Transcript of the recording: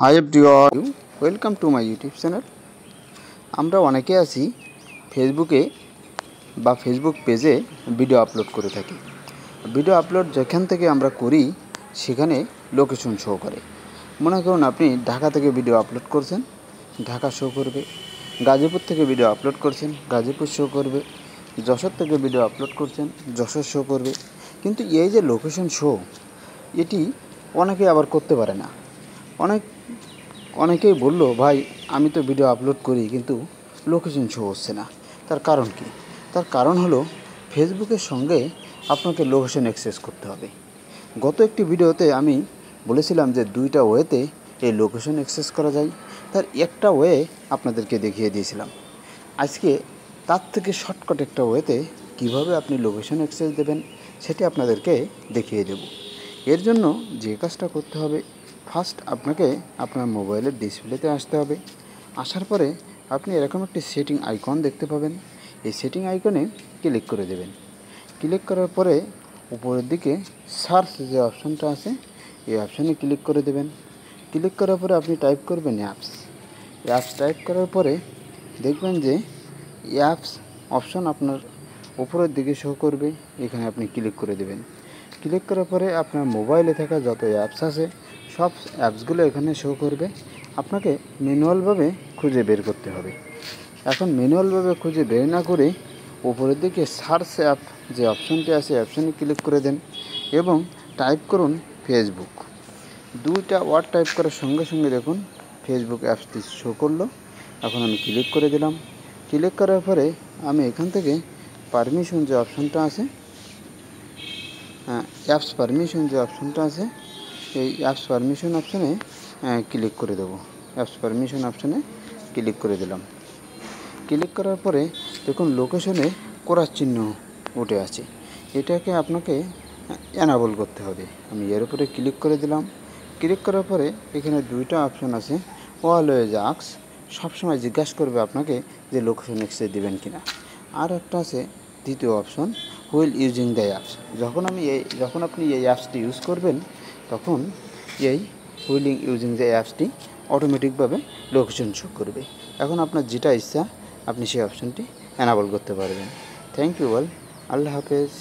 Hi everyone, welcome to my YouTube channel. আমরা অনেকে আছি ফেসবুকে বা ফেসবুক পেজে ভিডিও আপলোড করে থাকি। ভিডিও আপলোড যেখান থেকে আমরা করি সেখানে লোকেশন শো করে। মনে করুন আপনি ঢাকা থেকে ভিডিও আপলোড করছেন, ঢাকা শো করবে। গাজীপুর থেকে ভিডিও আপলোড করছেন, গাজীপুর শো করবে। যশোর থেকে ভিডিও আপলোড করছেন, যশোর শো করবে। কিন্তু এই যে লোকেশন শো, এটি অনেকে আবার করতে পারে না। অনেকেই বলল, ভাই আমি তো ভিডিও আপলোড করি কিন্তু লোকেশন শো হচ্ছে না। তার কারণ কি? তার কারণ হলো ফেসবুকের সঙ্গে আপনাকে লোকেশন অ্যাক্সেস করতে হবে। গত একটি ভিডিওতে আমি বলেছিলাম যে দুইটা ওয়েতে এই লোকেশন অ্যাক্সেস করা যায়। তার একটা ওয়ে আপনাদেরকে দেখিয়ে দিয়েছিলাম। আজকে তার থেকে শর্টকাট একটা ওয়েতে কিভাবে আপনি লোকেশন অ্যাক্সেস দেবেন সেটি আপনাদেরকে দেখিয়ে দেব। এর জন্য যে কাজটা করতে হবে, ফার্স্ট আপনাকে আপনার মোবাইলের ডিসপ্লেতে আসতে হবে। আসার পরে আপনি এরকম একটি সেটিং আইকন দেখতে পাবেন। এই সেটিং আইকনে ক্লিক করে দেবেন। ক্লিক করার পরে উপরের দিকে সার্চ যে অপশানটা আছে এই অপশানে ক্লিক করে দেবেন। ক্লিক করার পরে আপনি টাইপ করবেন অ্যাপস টাইপ করার পরে দেখবেন যে অ্যাপস অপশান আপনার উপরের দিকে শো করবে। এখানে আপনি ক্লিক করে দেবেন। ক্লিক করার পরে আপনার মোবাইলে থাকা যত অ্যাপস আছে সব অ্যাপসগুলো এখানে শো করবে। আপনাকে ম্যানুয়ালভাবে খুঁজে বের করতে হবে। এখন ম্যানুয়ালভাবে খুঁজে বের না করে উপরের দিকে সার্চ অ্যাপ যে অপশানটি আছে অপশানে ক্লিক করে দেন এবং টাইপ করুন ফেসবুক। দুইটা ওয়ার্ড টাইপ করার সঙ্গে সঙ্গে দেখুন ফেসবুক অ্যাপসটি শো করলো। এখন আমি ক্লিক করে দিলাম। ক্লিক করার পরে আমি এখান থেকে পারমিশন যে অপশানটা আছে, অ্যাপস পারমিশন যে অপশানটা আছে এই অ্যাপস পারমিশন অপশানে ক্লিক করে দেবো। অ্যাপস পারমিশন অপশানে ক্লিক করে দিলাম। ক্লিক করার পরে দেখুন লোকেশনে করার চিহ্ন উঠে আছে। এটাকে আপনাকে অ্যানাবল করতে হবে। আমি এর উপরে ক্লিক করে দিলাম। ক্লিক করার পরে এখানে দুইটা অপশান আছে। অলওয়েজ আস্ক, সবসময় জিজ্ঞাসা করবে আপনাকে যে লোকেশন অ্যাক্সেস দেবেন কিনা। আর একটা আছে দ্বিতীয় option, wheel using the apps. যখন আপনি এই অ্যাপসটি ইউজ করবেন তখন এই হুইলিং ইউজিং দ্য অ্যাপসটি অটোমেটিকভাবে লোকেশন শো করবে। এখন আপনার যেটা ইচ্ছা আপনি সেই অপশানটি অ্যানাবল করতে পারবেন। Thank you all. আল্লাহ হাফেজ।